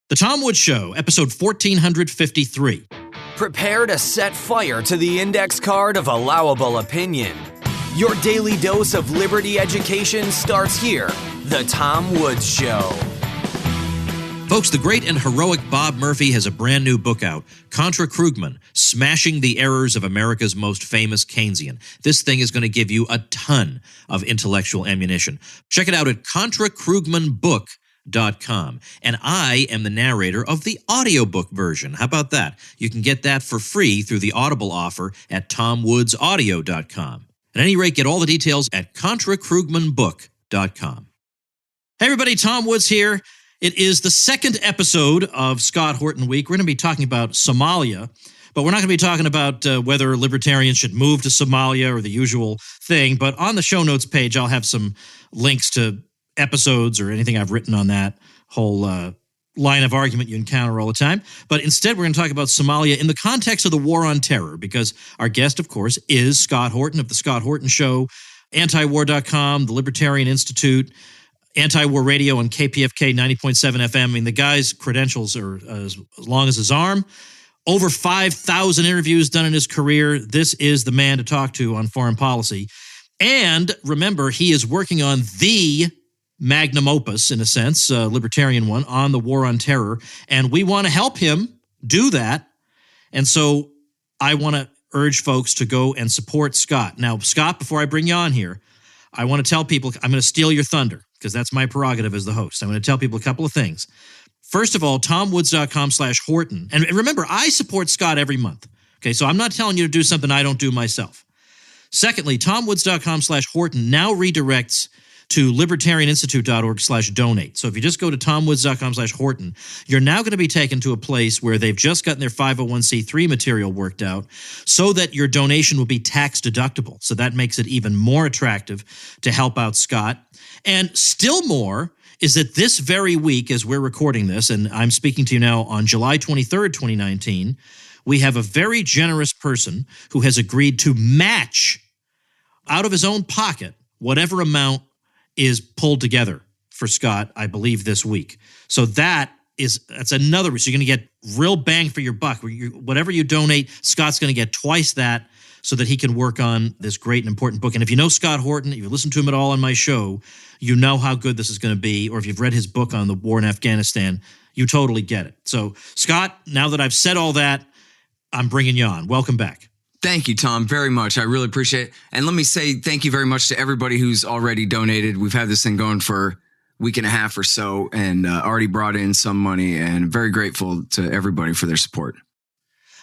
The Tom Woods Show, episode 1453. Prepare to set fire to the index card of allowable opinion. Your daily dose of liberty education starts here. The Tom Woods Show. Folks, the great and heroic Bob Murphy has a brand new book out, Contra Krugman, Smashing the Errors of America's Most Famous Keynesian. This thing is going to give you a ton of intellectual ammunition. Check it out at ContraKrugmanBook.com. And I am the narrator of the audiobook version. How about that? You can get that for free through the Audible offer at TomWoodsAudio.com. At any rate, get all the details at ContraKrugmanBook.com. Hey everybody, Tom Woods here. It is the second episode of Scott Horton Week. We're going to be talking about Somalia, but we're not going to be talking about whether libertarians should move to Somalia or the usual thing. But on the show notes page, I'll have some links to episodes or anything I've written on that whole line of argument you encounter all the time. But instead, we're going to talk about Somalia in the context of the war on terror, because our guest, of course, is Scott Horton of The Scott Horton Show, Antiwar.com, the Libertarian Institute, Anti-War Radio on KPFK 90.7 FM. I mean, the guy's credentials are as long as his arm. Over 5,000 interviews done in his career. This is the man to talk to on foreign policy. And remember, he is working on the magnum opus, in a sense, libertarian one, on the war on terror. And we want to help him do that. And so I want to urge folks to go and support Scott. Now, Scott, before I bring you on here, I want to tell people, I'm going to steal your thunder because that's my prerogative as the host. I'm going to tell people a couple of things. First of all, TomWoods.com/Horton. And remember, I support Scott every month. Okay, so I'm not telling you to do something I don't do myself. Secondly, TomWoods.com/Horton now redirects to libertarianinstitute.org/donate. So if you just go to TomWoods.com/Horton, you're now going to be taken to a place where they've just gotten their 501c3 material worked out so that your donation will be tax deductible. So that makes it even more attractive to help out Scott. And still more is that this very week, as we're recording this, and I'm speaking to you now on July 23rd, 2019, we have a very generous person who has agreed to match out of his own pocket whatever amount is pulled together for Scott, I believe, this week. So that's another reason. You're going to get real bang for your buck. Whatever you donate, Scott's going to get twice that so that he can work on this great and important book. And if you know Scott Horton, if you listen to him at all on my show, you know how good this is going to be. Or if you've read his book on the war in Afghanistan, you totally get it. So, Scott, now that I've said all that, I'm bringing you on. Welcome back. Thank you, Tom, very much. I really appreciate it. And let me say thank you very much to everybody who's already donated. We've had this thing going for a week and a half or so and already brought in some money, and very grateful to everybody for their support.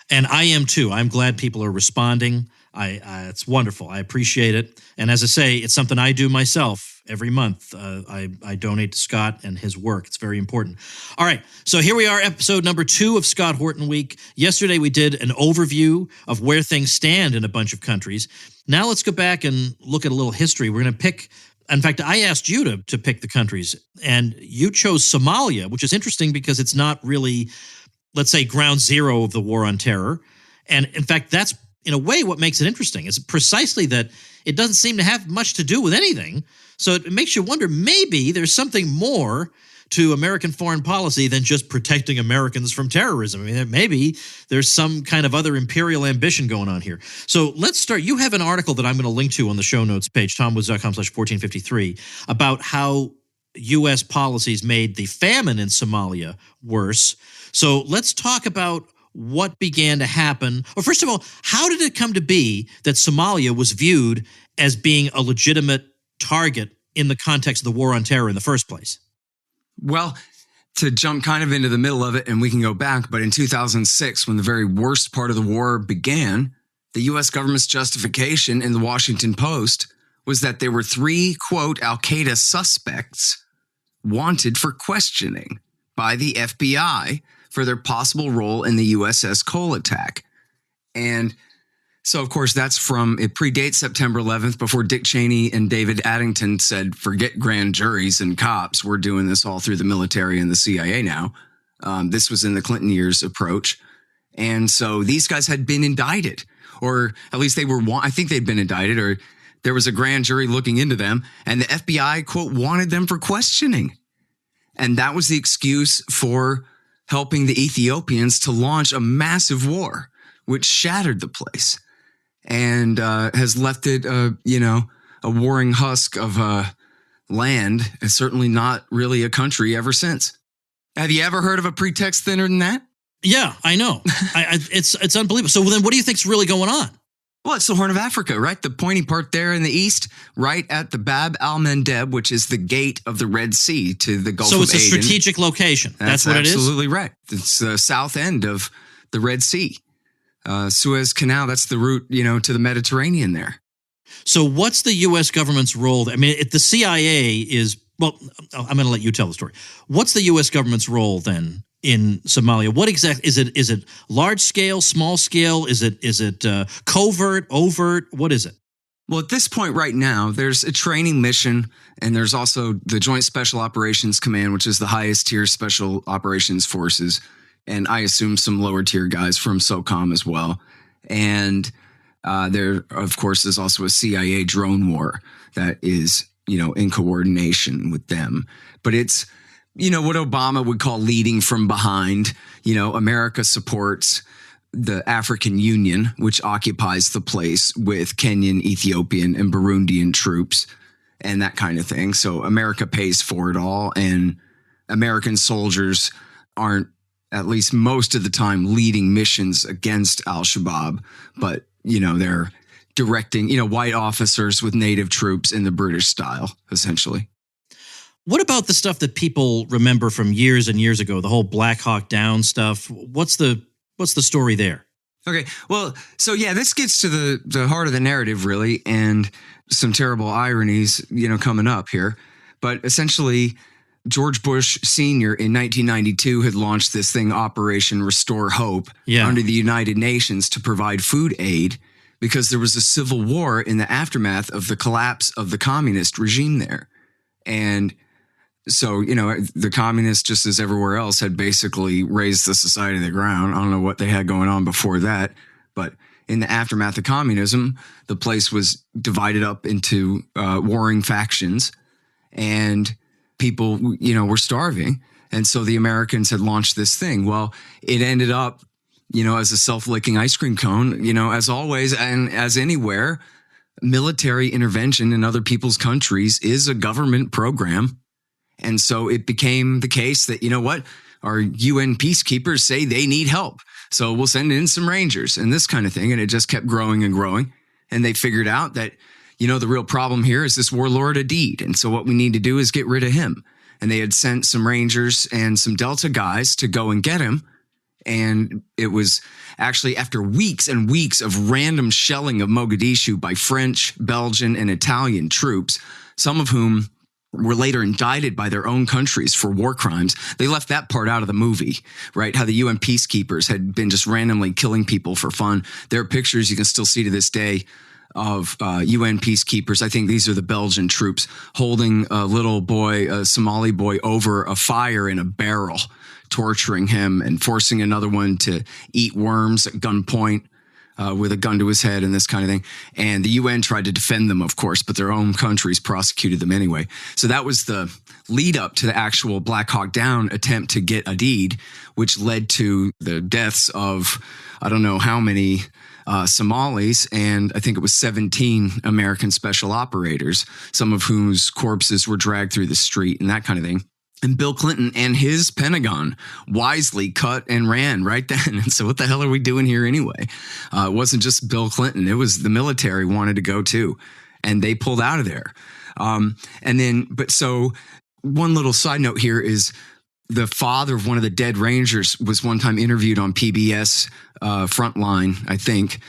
And I am too. I'm glad people are responding. It's wonderful. I appreciate it. And as I say, it's something I do myself every month. I donate to Scott and his work. It's very important. All right. So here we are, episode number 2 of Scott Horton Week. Yesterday, we did an overview of where things stand in a bunch of countries. Now let's go back and look at a little history. We're going to pick, in fact, I asked you to pick the countries, and you chose Somalia, which is interesting because it's not really, let's say, ground zero of the war on terror. And in fact, that's in a way what makes it interesting is precisely that it doesn't seem to have much to do with anything. So it makes you wonder, maybe there's something more to American foreign policy than just protecting Americans from terrorism. I mean, maybe there's some kind of other imperial ambition going on here. So let's start. You have an article that I'm going to link to on the show notes page, tomwoods.com/1453, about how U.S. policies made the famine in Somalia worse. So let's talk about what began to happen. Or first of all, how did it come to be that Somalia was viewed as being a legitimate target in the context of the war on terror in the first place? Well, to jump kind of into the middle of it, and we can go back, but in 2006, when the very worst part of the war began, the U.S. government's justification in the Washington Post was that there were 3, quote, Al-Qaeda suspects wanted for questioning by the FBI for their possible role in the USS Cole attack. And so, of course, it predates September 11th, before Dick Cheney and David Addington said, forget grand juries and cops. We're doing this all through the military and the CIA now. This was in the Clinton years approach. And so these guys had been indicted, or at least I think they'd been indicted, or there was a grand jury looking into them, and the FBI, quote, wanted them for questioning. And that was the excuse for helping the Ethiopians to launch a massive war, which shattered the place and has left it, a warring husk of land, and certainly not really a country ever since. Have you ever heard of a pretext thinner than that? Yeah, I know. It's unbelievable. So then what do you think's really going on? Well, it's the Horn of Africa, right? The pointy part there in the east, right at the Bab al-Mandeb, which is the gate of the Red Sea to the Gulf of Aden. So it's a strategic location. That's what it is? Absolutely right. It's the south end of the Red Sea. Suez Canal, that's the route, to the Mediterranean there. So what's the U.S. government's role? I mean, the CIA is, well, I'm going to let you tell the story. What's the U.S. government's role then in Somalia? What exactly is it? Is it large scale, small scale? Is it covert, overt? What is it? Well, at this point right now, there's a training mission, and there's also the Joint Special Operations Command, which is the highest tier special operations forces, and I assume some lower tier guys from SOCOM as well. And there, of course, is also a CIA drone war that is, in coordination with them. But it's what Obama would call leading from behind. America supports the African Union, which occupies the place with Kenyan, Ethiopian, and Burundian troops and that kind of thing. So America pays for it all, and American soldiers aren't, at least most of the time, leading missions against AlShabaab, but, they're directing, white officers with native troops in the British style, essentially. What about the stuff that people remember from years and years ago, the whole Blackhawk Down stuff? What's the story there? Okay, well, so yeah, this gets to the heart of the narrative, really, and some terrible ironies, coming up here. But essentially, George Bush Sr. in 1992 had launched this thing, Operation Restore Hope, under the United Nations to provide food aid because there was a civil war in the aftermath of the collapse of the communist regime there. And so, the communists, just as everywhere else, had basically raised the society to the ground. I don't know what they had going on before that, but in the aftermath of communism, the place was divided up into warring factions, and people, were starving. And so the Americans had launched this thing. Well, it ended up, as a self-licking ice cream cone, as always, and as anywhere, military intervention in other people's countries is a government program. And so it became the case that, our UN peacekeepers say they need help. So we'll send in some Rangers and this kind of thing. And it just kept growing and growing. And they figured out that, the real problem here is this warlord Adid. And so what we need to do is get rid of him. And they had sent some Rangers and some Delta guys to go and get him. And it was actually after weeks and weeks of random shelling of Mogadishu by French, Belgian, and Italian troops, some of whom were later indicted by their own countries for war crimes. They left that part out of the movie, right? How the UN peacekeepers had been just randomly killing people for fun. There are pictures you can still see to this day of UN peacekeepers. I think these are the Belgian troops holding a little boy, a Somali boy, over a fire in a barrel, torturing him and forcing another one to eat worms at gunpoint with a gun to his head and this kind of thing. And the UN tried to defend them, of course, but their own countries prosecuted them anyway. So that was the lead up to the actual Blackhawk Down attempt to get Adid, which led to the deaths of I don't know how many Somalis, and I think it was 17 American special operators, some of whose corpses were dragged through the street and that kind of thing. And Bill Clinton and his Pentagon wisely cut and ran right then. And so what the hell are we doing here anyway? It wasn't just Bill Clinton. It was the military wanted to go too. And they pulled out of there. So one little side note here is the father of one of the dead Rangers was one time interviewed on PBS Frontline, I think,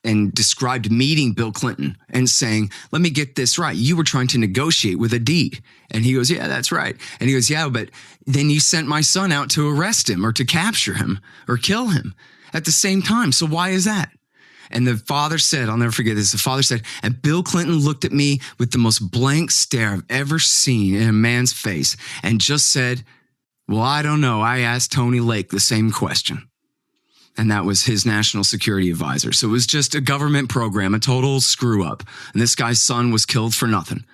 and described meeting Bill Clinton and saying, let me get this right. You were trying to negotiate with Adid. And he goes, yeah, that's right. And he goes, yeah, but then you sent my son out to arrest him or to capture him or kill him at the same time. So why is that? And the father said, I'll never forget this. The father said, and Bill Clinton looked at me with the most blank stare I've ever seen in a man's face and just said, well, I don't know. I asked Tony Lake the same question. And that was his national security advisor. So it was just a government program, a total screw up. And this guy's son was killed for nothing.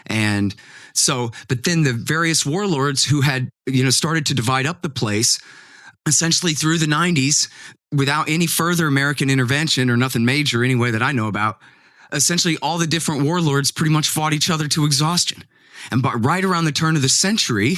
And so, but then the various warlords who had, started to divide up the place, essentially through the 90s, without any further American intervention or nothing major anyway that I know about, essentially all the different warlords pretty much fought each other to exhaustion. And right around the turn of the century,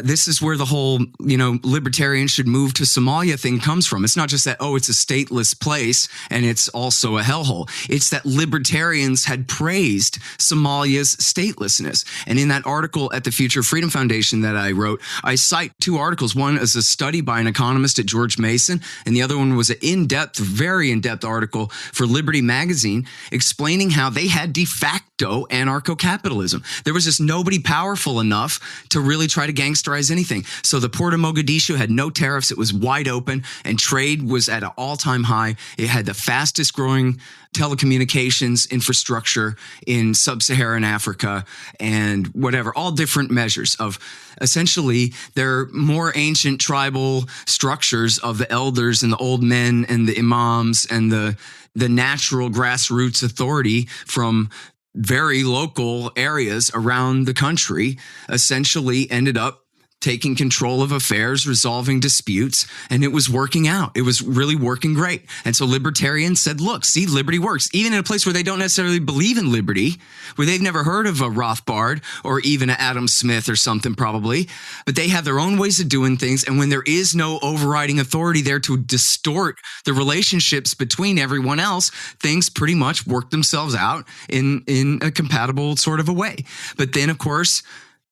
this is where the whole, libertarians should move to Somalia thing comes from. It's not just that, it's a stateless place and it's also a hellhole. It's that libertarians had praised Somalia's statelessness. And in that article at the Future Freedom Foundation that I wrote, I cite two articles. One is a study by an economist at George Mason, and the other one was an very in-depth article for Liberty Magazine explaining how they had de facto anarcho-capitalism. There was just nobody powerful enough to really try to gangsterize anything. So the port of Mogadishu had no tariffs. It was wide open and trade was at an all-time high. It had the fastest growing telecommunications infrastructure in sub-Saharan Africa and whatever, all different measures of essentially their more ancient tribal structures of the elders and the old men and the imams and the natural grassroots authority from very local areas around the country essentially ended up taking control of affairs, resolving disputes, and it was working out. It was really working great. And so libertarians said, look, see, liberty works. Even in a place where they don't necessarily believe in liberty, where they've never heard of a Rothbard or even an Adam Smith or something probably, but they have their own ways of doing things. And when there is no overriding authority there to distort the relationships between everyone else, things pretty much work themselves out in a compatible sort of a way. But then, of course,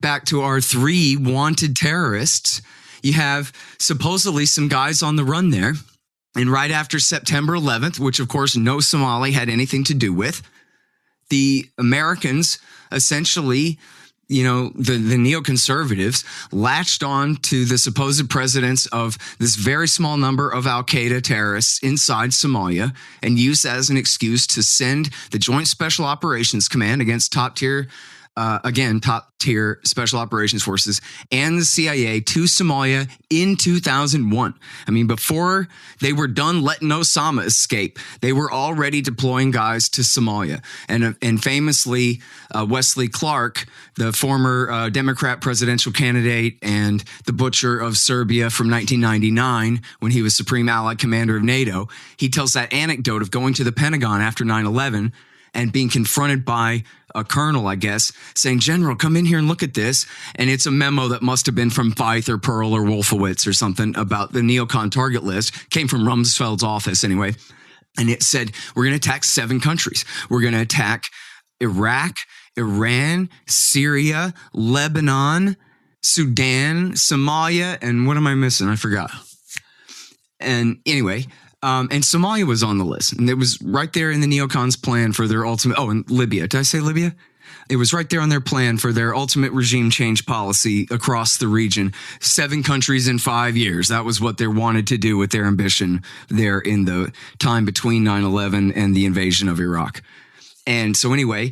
back to our three wanted terrorists, you have supposedly some guys on the run there. And right after September 11th, which of course no Somali had anything to do with, the Americans essentially, the neoconservatives latched on to the supposed presence of this very small number of al-Qaeda terrorists inside Somalia and used that as an excuse to send the Joint Special Operations Command against top-tier special operations forces and the CIA to Somalia in 2001. I mean, before they were done letting Osama escape, they were already deploying guys to Somalia. And famously, Wesley Clark, the former Democrat presidential candidate and the butcher of Serbia from 1999, when he was Supreme Allied Commander of NATO, he tells that anecdote of going to the Pentagon after 9/11 and being confronted by a colonel, I guess, saying, General, come in here and look at this. And it's a memo that must have been from Feith or Pearl or Wolfowitz or something about the neocon target list. Came from Rumsfeld's office anyway. And it said, we're going to attack 7 countries. We're going to attack Iraq, Iran, Syria, Lebanon, Sudan, Somalia, and what am I missing? I forgot. And anyway, and Somalia was on the list, and it was right there in the neocons' plan for their ultimate. Oh, and Libya. Did I say Libya? It was right there on their plan for their ultimate regime change policy across the region. 7 countries in 5 years. That was what they wanted to do with their ambition there in the time between 9/11 and the invasion of Iraq. And so anyway,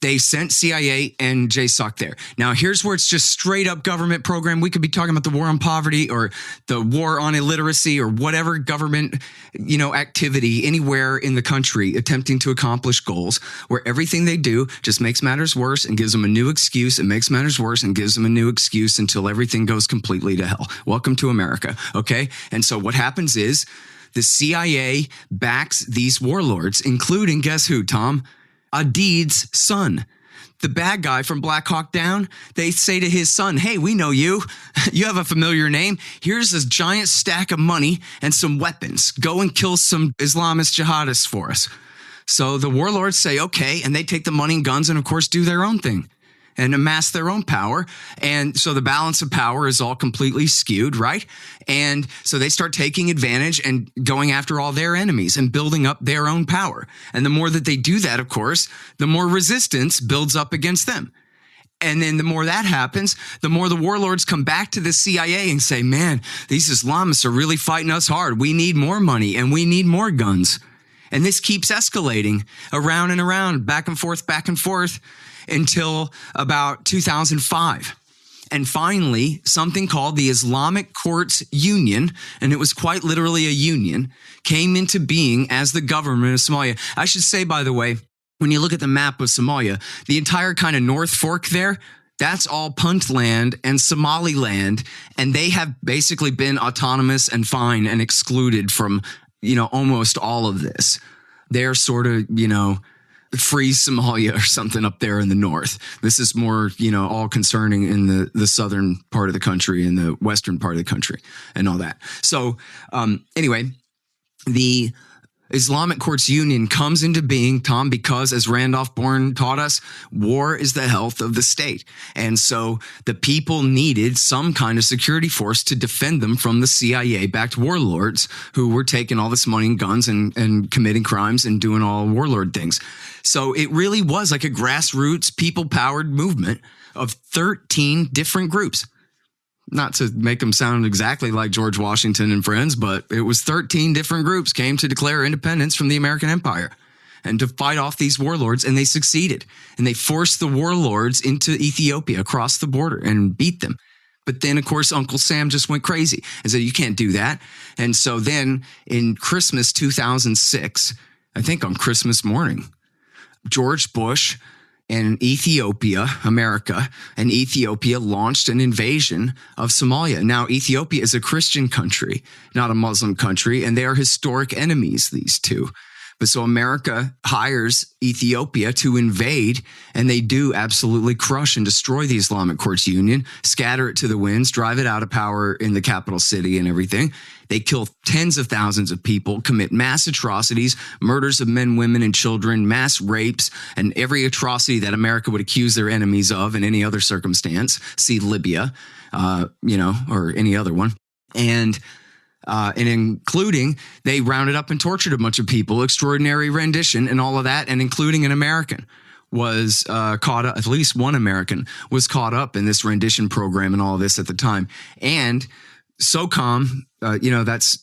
they sent CIA and JSOC there. Now, here's where it's just straight up government program. We could be talking about the war on poverty or the war on illiteracy or whatever government, activity anywhere in the country attempting to accomplish goals where everything they do just makes matters worse and gives them a new excuse and makes matters worse and gives them a new excuse until everything goes completely to hell. Welcome to America. Okay. And so what happens is the CIA backs these warlords, including, guess who, Tom? Adid's son, the bad guy from Blackhawk Down. They say to his son, hey, we know you. You have a familiar name. Here's this giant stack of money and some weapons. Go and kill some Islamist jihadists for us. So the warlords say, okay, and they take the money and guns and, of course, do their own thing and amass their own power. And so the balance of power is all completely skewed, right? And so they start taking advantage and going after all their enemies and building up their own power. And the more that they do that, of course, the more resistance builds up against them. And then the more that happens, the more the warlords come back to the CIA and say, man, these Islamists are really fighting us hard. We need more money and we need more guns. And this keeps escalating around and around, back and forth, until about 2005. And finally, something called the Islamic Courts Union, and it was quite literally a union, came into being as the government of Somalia. I should say, by the way, when you look at the map of Somalia, the entire kind of North Fork there, That's all Puntland and Somaliland, and they have basically been autonomous and fine and excluded from, almost all of this. They're sort of, free Somalia or something up there in the north. This is more, all concerning in the southern part of the country and the western part of the country and all that. So anyway, the Islamic Courts Union comes into being, Tom, because as Randolph Bourne taught us, war is the health of the state. And so the people needed some kind of security force to defend them from the CIA-backed warlords who were taking all this money and guns and committing crimes and doing all warlord things. So it really was like a grassroots, people-powered movement of 13 different groups. Not to make them sound exactly like George Washington and friends, but it was 13 different groups came to declare independence from the American Empire and to fight off these warlords, and they succeeded. And they forced the warlords into Ethiopia across the border and beat them. But then, of course, Uncle Sam just went crazy and said, you can't do that. And so then in Christmas 2006, I think on Christmas morning, George Bush and Ethiopia, America, and Ethiopia launched an invasion of Somalia. Now, Ethiopia is a Christian country, not a Muslim country, and they are historic enemies, these two. But so America hires Ethiopia to invade, and they do absolutely crush and destroy the Islamic Courts Union, scatter it to the winds, drive it out of power in the capital city and everything. They kill tens of thousands of people, commit mass atrocities, murders of men, women, and children, mass rapes, and every atrocity that America would accuse their enemies of in any other circumstance. See Libya, or any other one. And including they rounded up and tortured a bunch of people, extraordinary rendition and all of that, and including an American was caught up, at least one American was caught up in this rendition program and all of this at the time. And SOCOM, that's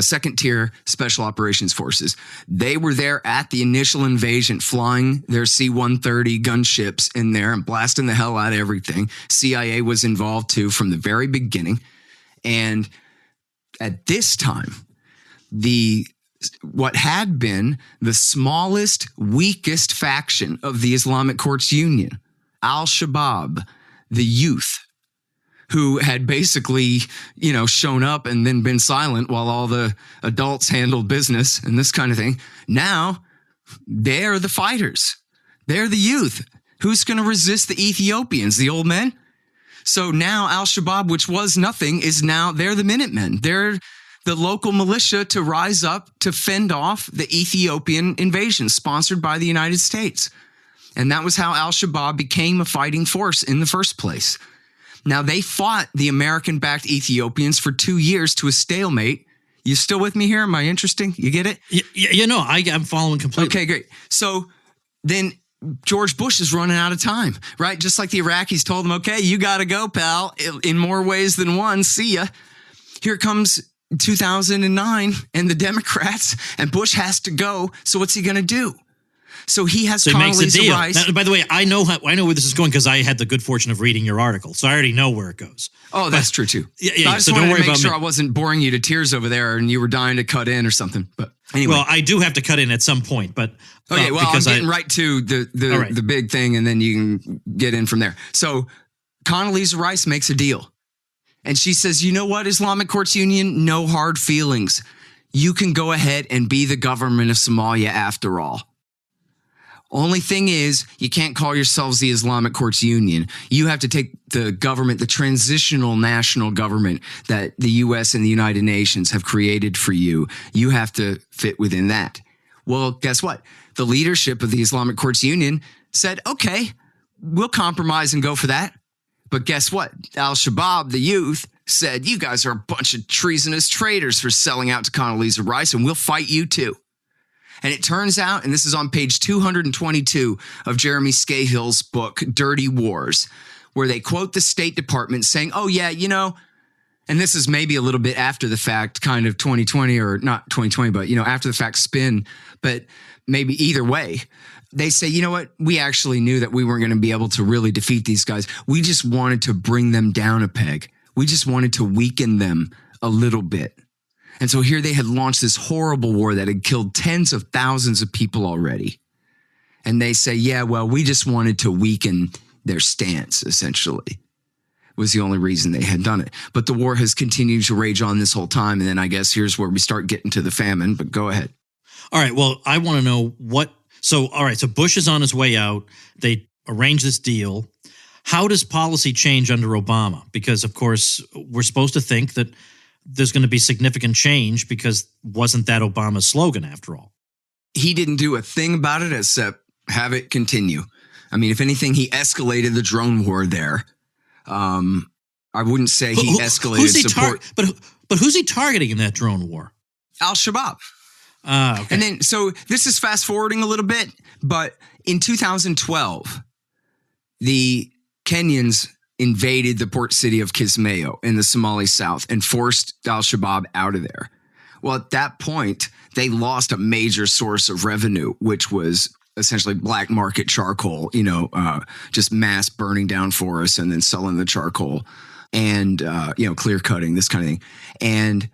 second tier special operations forces. They were there at the initial invasion, flying their C-130 gunships in there and blasting the hell out of everything. CIA was involved too from the very beginning. And at this time, what had been the smallest, weakest faction of the Islamic Courts Union, AlShabaab, the youth, who had basically, shown up and then been silent while all the adults handled business and this kind of thing. Now, they're the fighters. They're the youth. Who's going to resist the Ethiopians, the old men? So now AlShabaab, which was nothing, they're the Minutemen. They're the local militia to rise up to fend off the Ethiopian invasion sponsored by the United States. And that was how AlShabaab became a fighting force in the first place. Now, they fought the American-backed Ethiopians for 2 years to a stalemate. You still with me here? Am I interesting? You get it? I'm following completely. Okay, great. So then George Bush is running out of time, right? Just like the Iraqis told him, okay, you got to go, pal, in more ways than one. See ya. Here comes 2009 and the Democrats, and Bush has to go. So what's he going to do? So he has Condoleezza Rice. Now, by the way, I know where this is going because I had the good fortune of reading your article, so I already know where it goes. Oh, that's true too. Yeah. I just wanted to make sure I wasn't boring you to tears over there, and you were dying to cut in or something. But anyway, well, I do have to cut in at some point. But okay, well, I'm getting right to the big thing, and then you can get in from there. So Condoleezza Rice makes a deal, and she says, "You know what, Islamic Courts Union, no hard feelings. You can go ahead and be the government of Somalia after all. Only thing is, you can't call yourselves the Islamic Courts Union. You have to take the government, the transitional national government that the U.S. and the United Nations have created for you. You have to fit within that." Well, guess what? The leadership of the Islamic Courts Union said, okay, we'll compromise and go for that. But guess what? AlShabaab, the youth, said, you guys are a bunch of treasonous traitors for selling out to Condoleezza Rice, and we'll fight you too. And it turns out, and this is on page 222 of Jeremy Scahill's book, Dirty Wars, where they quote the State Department saying, oh, yeah, and this is maybe a little bit after the fact, kind of 2020, or not 2020, but, after the fact spin, but maybe either way. They say, you know what? We actually knew that we weren't going to be able to really defeat these guys. We just wanted to bring them down a peg. We just wanted to weaken them a little bit. And so here they had launched this horrible war that had killed tens of thousands of people already. And they say, yeah, well, we just wanted to weaken their stance, essentially, was the only reason they had done it. But the war has continued to rage on this whole time. And then I guess here's where we start getting to the famine, but go ahead. All right. Well, I want to know so Bush is on his way out. They arrange this deal. How does policy change under Obama? Because, of course, we're supposed to think that there's going to be significant change because wasn't that Obama's slogan after all? He didn't do a thing about it except have it continue. I mean, if anything, he escalated the drone war there. I wouldn't say he escalated support. But who's he targeting in that drone war? AlShabaab. Okay. And then, so this is fast forwarding a little bit, but in 2012, the Kenyans invaded the port city of Kismayo in the Somali south and forced AlShabaab out of there. Well, at that point, they lost a major source of revenue, which was essentially black market charcoal, just mass burning down forests and then selling the charcoal and, clear cutting, this kind of thing. And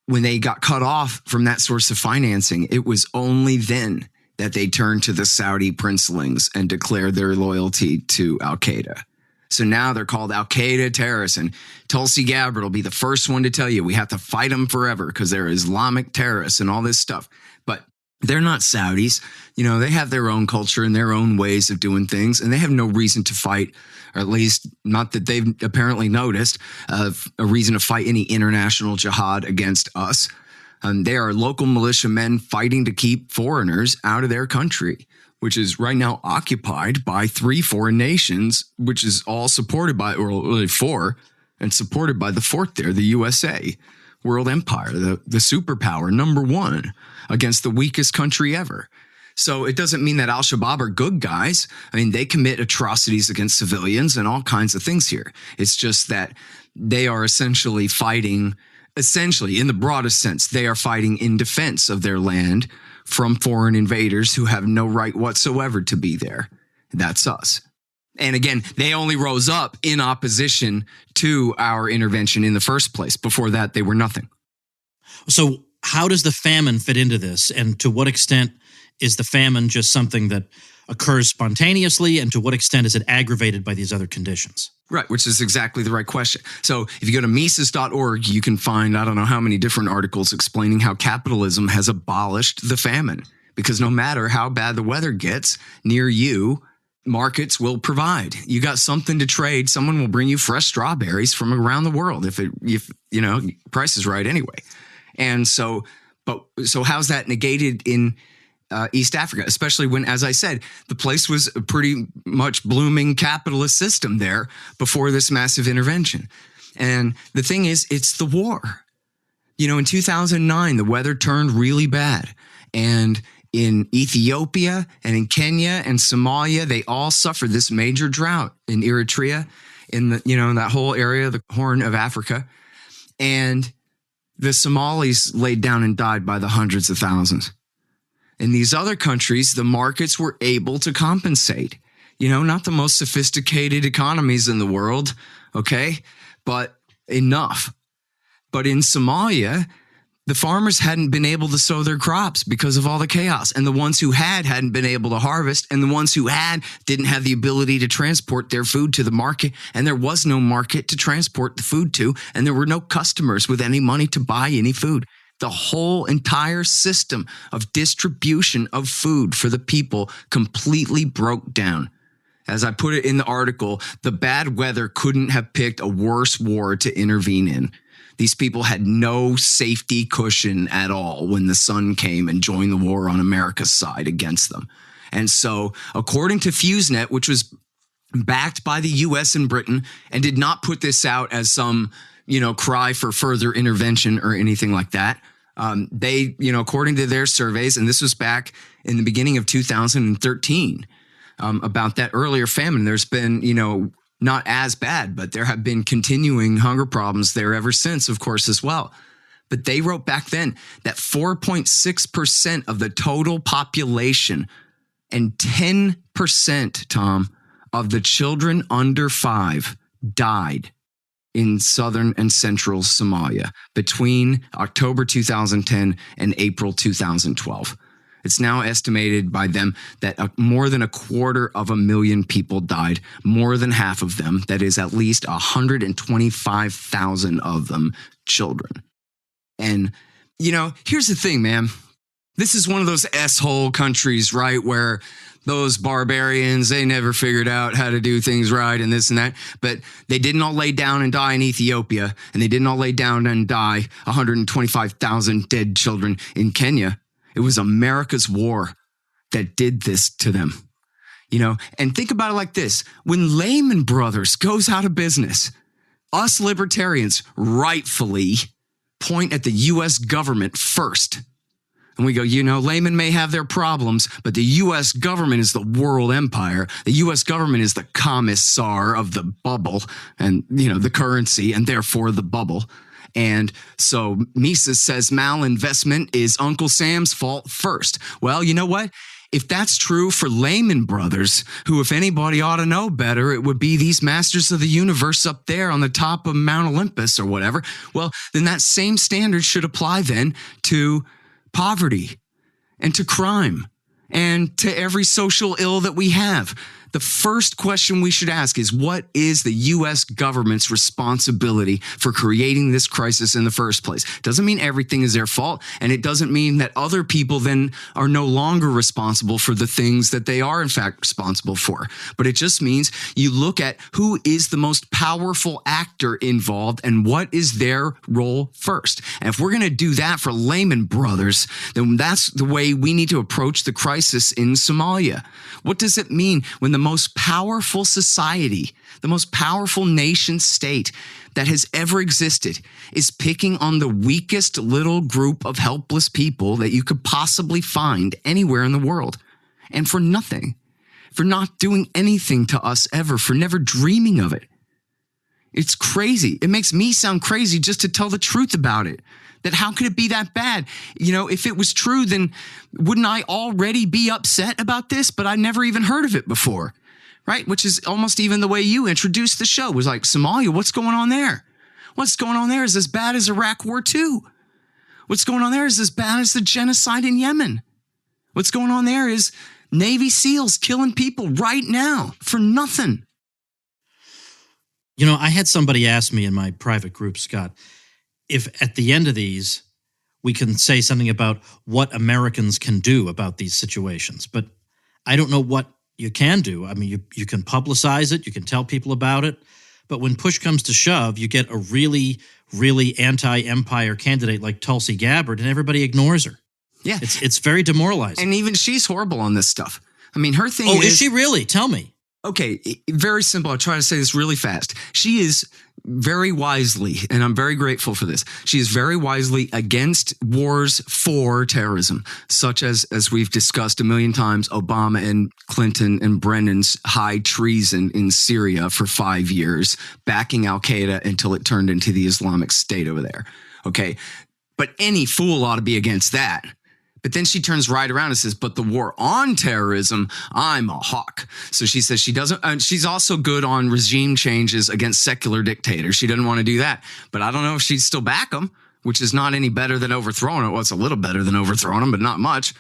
when they got cut off from that source of financing, it was only then that they turned to the Saudi princelings and declared their loyalty to Al-Qaeda. So now they're called Al-Qaeda terrorists, and Tulsi Gabbard will be the first one to tell you we have to fight them forever because they're Islamic terrorists and all this stuff. But they're not Saudis. They have their own culture and their own ways of doing things, and they have no reason to fight, or at least not that they've apparently noticed, a reason to fight any international jihad against us. They are local militiamen fighting to keep foreigners out of their country, which is right now occupied by 3 foreign nations, which is all supported by, or really 4, and supported by the 4th there, the USA, world empire, the superpower, number 1, against the weakest country ever. So it doesn't mean that Al-Shabaab are good guys. I mean, they commit atrocities against civilians and all kinds of things here. It's just that they are essentially fighting, in the broadest sense, they are fighting in defense of their land from foreign invaders who have no right whatsoever to be there. That's us. And again, they only rose up in opposition to our intervention in the first place. Before that, they were nothing. So how does the famine fit into this? And to what extent is the famine just something that occurs spontaneously? And to what extent is it aggravated by these other conditions? Right, which is exactly the right question. So if you go to Mises.org, you can find, I don't know how many different articles explaining how capitalism has abolished the famine. Because no matter how bad the weather gets near you, markets will provide. You got something to trade. Someone will bring you fresh strawberries from around the world if price is right anyway. And so how's that negated in East Africa, especially when, as I said, the place was a pretty much blooming capitalist system there before this massive intervention. And the thing is, it's the war. In 2009, the weather turned really bad. And in Ethiopia and in Kenya and Somalia, they all suffered this major drought. In Eritrea, in that whole area, the Horn of Africa. And the Somalis laid down and died by the hundreds of thousands. In these other countries, the markets were able to compensate. Not the most sophisticated economies in the world, okay, but enough. But in Somalia, the farmers hadn't been able to sow their crops because of all the chaos. And the ones who hadn't been able to harvest. And the ones who didn't have the ability to transport their food to the market. And there was no market to transport the food to. And there were no customers with any money to buy any food. The whole entire system of distribution of food for the people completely broke down. As I put it in the article, the bad weather couldn't have picked a worse war to intervene in. These people had no safety cushion at all when the sun came and joined the war on America's side against them. And so, according to FuseNet, which was backed by the U.S. and Britain and did not put this out as some cry for further intervention or anything like that. They, according to their surveys, and this was back in the beginning of 2013, about that earlier famine, there's been, not as bad, but there have been continuing hunger problems there ever since, of course, as well. But they wrote back then that 4.6% of the total population and 10%, Tom, of the children under 5 died in southern and central Somalia between October 2010 and April 2012. It's now estimated by them that more than 250,000 people died, more than half of them, that is at least 125,000 of them, children. And, here's the thing, man. This is one of those S-hole countries, right, where those barbarians, they never figured out how to do things right and this and that. But they didn't all lay down and die in Ethiopia, and they didn't all lay down and die 125,000 dead children in Kenya. It was America's war that did this to them. And think about it like this. When Lehman Brothers goes out of business, us libertarians rightfully point at the U.S. government first. And we go, Lehman may have their problems, but the U.S. government is the world empire. The U.S. government is the commissar of the bubble and, the currency, and therefore the bubble. And so Mises says malinvestment is Uncle Sam's fault first. Well, you know what? If that's true for Lehman Brothers, who, if anybody ought to know better, it would be these masters of the universe up there on the top of Mount Olympus or whatever. Well, then that same standard should apply then to poverty and to crime and to every social ill that we have. The first question we should ask is, what is the U.S. government's responsibility for creating this crisis in the first place? Doesn't mean everything is their fault, and it doesn't mean that other people then are no longer responsible for the things that they are in fact responsible for. But it just means you look at who is the most powerful actor involved and what is their role first. And if we're going to do that for Lehman Brothers, then that's the way we need to approach the crisis in Somalia. What does it mean when the most powerful society, the most powerful nation state that has ever existed is picking on the weakest little group of helpless people that you could possibly find anywhere in the world? And for nothing, for not doing anything to us ever, for never dreaming of it. It's crazy. It makes me sound crazy just to tell the truth about it. That how could it be that bad? If it was true, then wouldn't I already be upset about this? But I never even heard of it before, right? Which is almost even the way you introduced the show. It was like, Somalia, what's going on there? What's going on there is as bad as Iraq War II. What's going on there is as bad as the genocide in Yemen. What's going on there is Navy SEALs killing people right now for nothing. I had somebody ask me in my private group, Scott, if at the end of these, we can say something about what Americans can do about these situations. But I don't know what you can do. I mean, you can publicize it. You can tell people about it. But when push comes to shove, you get a really, really anti-empire candidate like Tulsi Gabbard, and everybody ignores her. Yeah. It's very demoralizing. And even she's horrible on this stuff. I mean, her thing is she really? Tell me. Okay, very simple. I'll try to say this really fast. She is very wisely, and I'm very grateful for this, she is very wisely against wars for terrorism, such as we've discussed a million times, Obama and Clinton and Brennan's high treason in Syria for 5 years, backing al-Qaeda until it turned into the Islamic State over there. Okay, but any fool ought to be against that. But then she turns right around and says, but the war on terrorism, I'm a hawk. So she says she doesn't, she's also good on regime changes against secular dictators. She doesn't want to do that. But I don't know if she'd still back them, which is not any better than overthrowing it. Well, it's a little better than overthrowing them, but not much.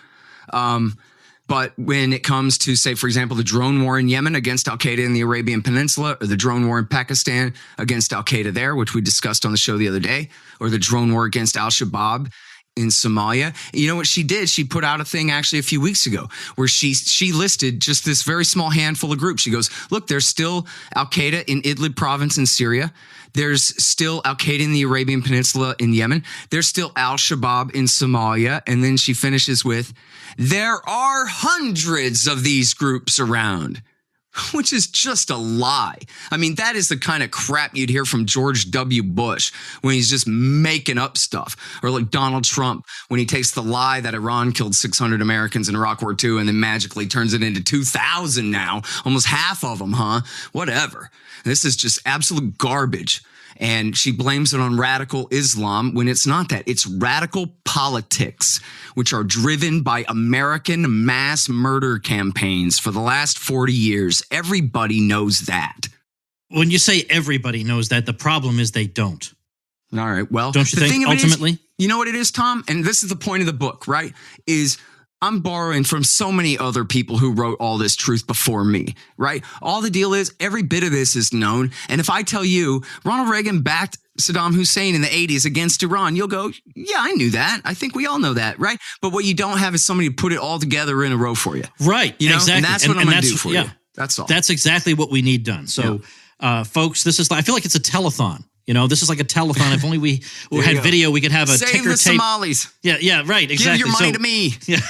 But when it comes to, say, for example, the drone war in Yemen against al-Qaeda in the Arabian Peninsula, or the drone war in Pakistan against al-Qaeda there, which we discussed on the show the other day, or the drone war against AlShabaab in Somalia. You know what she did? She put out a thing actually a few weeks ago where she listed just this very small handful of groups. She goes, look, there's still al-Qaeda in Idlib province in Syria. There's still al-Qaeda in the Arabian Peninsula in Yemen. There's still AlShabaab in Somalia. And then she finishes with, there are hundreds of these groups around. Which is just a lie. I mean, that is the kind of crap you'd hear from George W. Bush when he's just making up stuff. Or like Donald Trump when he takes the lie that Iran killed 600 Americans in Iraq War II and then magically turns it into 2,000 now. Almost half of them, huh? Whatever. This is just absolute garbage. And she blames it on radical Islam when it's not that. It's radical politics, which are driven by American mass murder campaigns for the last 40 years. Everybody knows that. When you say everybody knows that, the problem is they don't. All right. Well, don't you think ultimately? You know what it is, Tom? And this is the point of the book, right? Is I'm borrowing from so many other people who wrote all this truth before me, right? All the deal is every bit of this is known. And if I tell you Ronald Reagan backed Saddam Hussein in the 80s against Iran, you'll go, yeah, I knew that. I think we all know that, right? But what you don't have is somebody to put it all together in a row for you. Right, you know? exactly. And that's what I'm going to do for you. That's all. That's exactly what we need done. So, folks, this is, I feel like it's a telethon. You know, this is like a telethon. If only we had video, we could have a Save ticker the tape. Somalis. Yeah, right, exactly. Give your money to me. Yeah.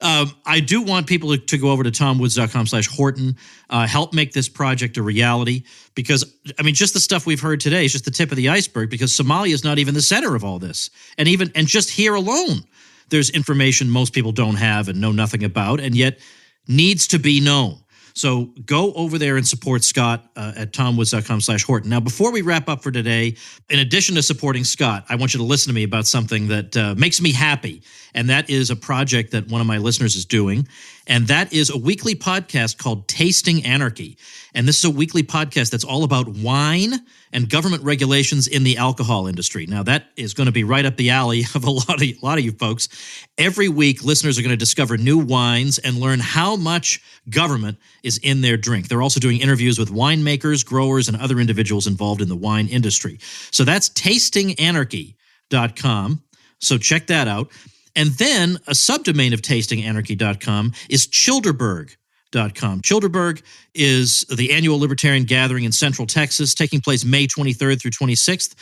I do want people to go over to tomwoods.com/Horton, help make this project a reality, because, I mean, just the stuff we've heard today is just the tip of the iceberg, because Somalia is not even the center of all this. And just here alone, there's information most people don't have and know nothing about, and yet needs to be known. So go over there and support Scott at tomwoods.com/Horton. Now, before we wrap up for today, in addition to supporting Scott, I want you to listen to me about something that makes me happy. And that is a project that one of my listeners is doing. And that is a weekly podcast called Tasting Anarchy. And this is a weekly podcast that's all about wine and government regulations in the alcohol industry. Now, that is going to be right up the alley of a lot of you folks. Every week, listeners are going to discover new wines and learn how much government is in their drink. They're also doing interviews with winemakers, growers, and other individuals involved in the wine industry. So that's tastinganarchy.com. So check that out. And then a subdomain of tastinganarchy.com is Childerberg.com. Childerberg is the annual libertarian gathering in Central Texas, taking place May 23rd through 26th,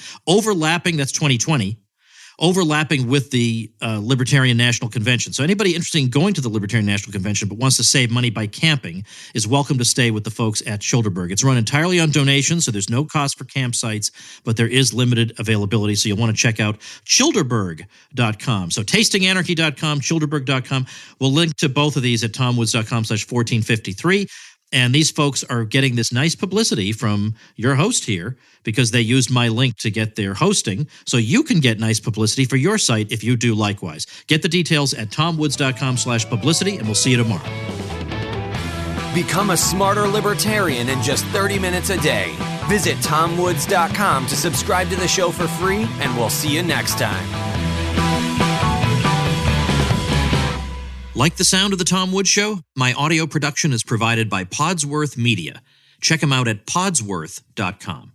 that's 2020, overlapping with the Libertarian National Convention. So anybody interested in going to the Libertarian National Convention but wants to save money by camping is welcome to stay with the folks at Childerberg. It's run entirely on donations, so there's no cost for campsites, but there is limited availability, so you'll want to check out Childerberg.com. So tastinganarchy.com, Childerberg.com. We'll link to both of these at tomwoods.com/1453. And these folks are getting this nice publicity from your host here because they used my link to get their hosting. So you can get nice publicity for your site if you do likewise. Get the details at tomwoods.com/publicity, and we'll see you tomorrow. Become a smarter libertarian in just 30 minutes a day. Visit tomwoods.com to subscribe to the show for free, and we'll see you next time. Like the sound of The Tom Woods Show? My audio production is provided by Podsworth Media. Check them out at podsworth.com.